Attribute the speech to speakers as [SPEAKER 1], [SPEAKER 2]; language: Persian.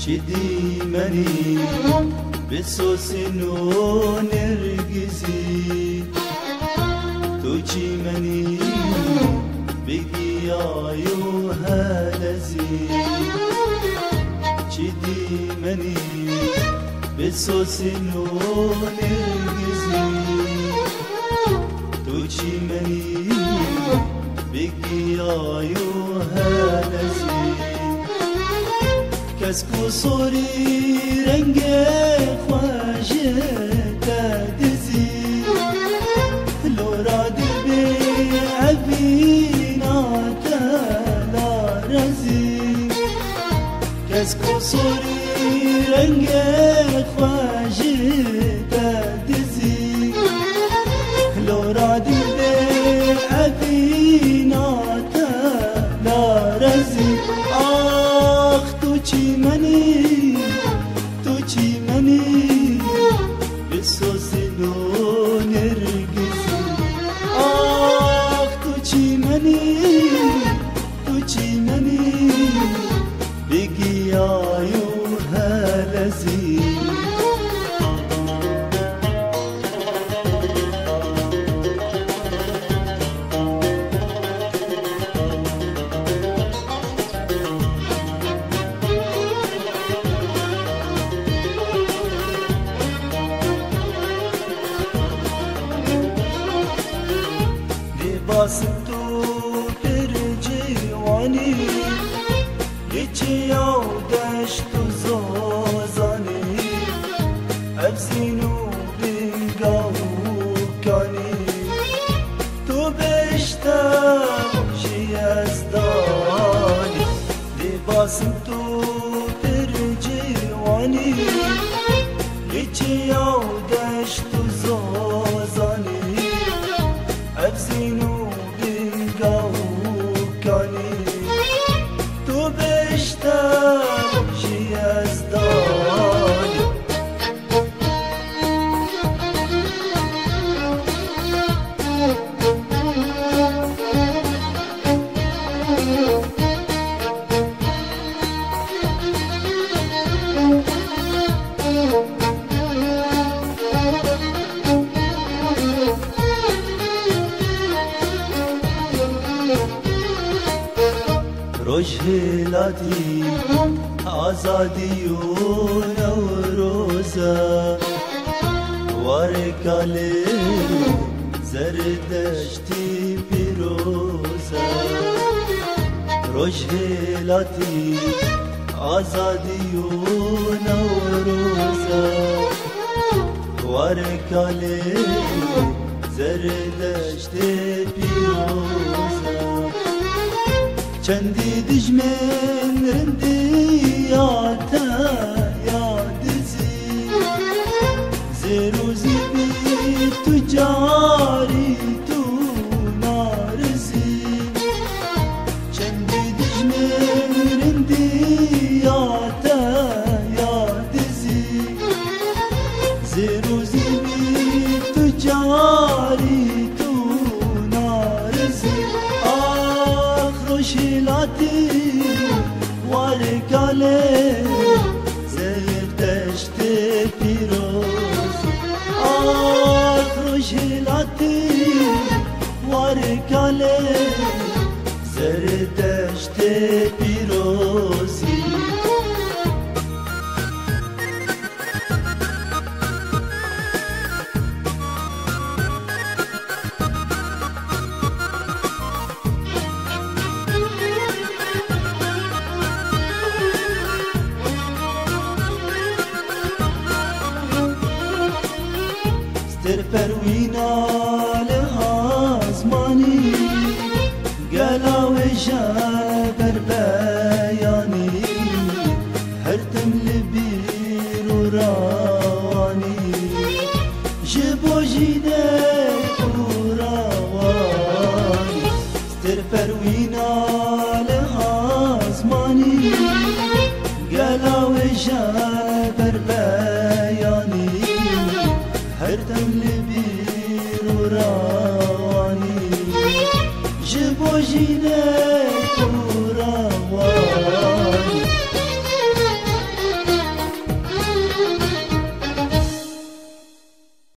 [SPEAKER 1] چدی منی به سوسن و نرگزی تو چی منی بگی آیو هلزی چدی منی به سوسن و نرگزی تو چی منی بگی آیو هلزی کس کو سوری رنگ خواجه تدزی لورا دل بی عبینات لارزی کس کو سوری رنگ خواجه تدزی لورا دل بی عبینات لارزی چی منی تو چی منی به سوسن و نرگزی آخ تو چی منی بگی آیو هلزی تو پر جوانی یچی یاو دشت و زازانی افزین و بینگاو کانی تو بشتم جی از دانی لباسم تو پر جوانی یچی یاو دشت و زازانی افزین و تو بشتم جی از دانی روش هلاتی آزادی و نوروزا وارکاله زردشتی پیروزا روش هلاتی آزادی و نوروزا وارکاله زردشتی پیروزا چندی دجمن رندی آتا یادزی زیروزی بی تو جاری تو نارزی چندی دجمن رندی آتا یادزی زیروزی بی تو جاری تو نارزی شیلاتی وارکاله زردشت پیروز آخر شیلاتی وارکاله زردشت پیروزی در پروینال آزمانی گلاو جا بر بياني هرتم لبير وراواني جبو جيدك وراواني ستر فروينا لآزماني قلا وجابر بياني هرتم لبير وراواني جبو جيدك وراواني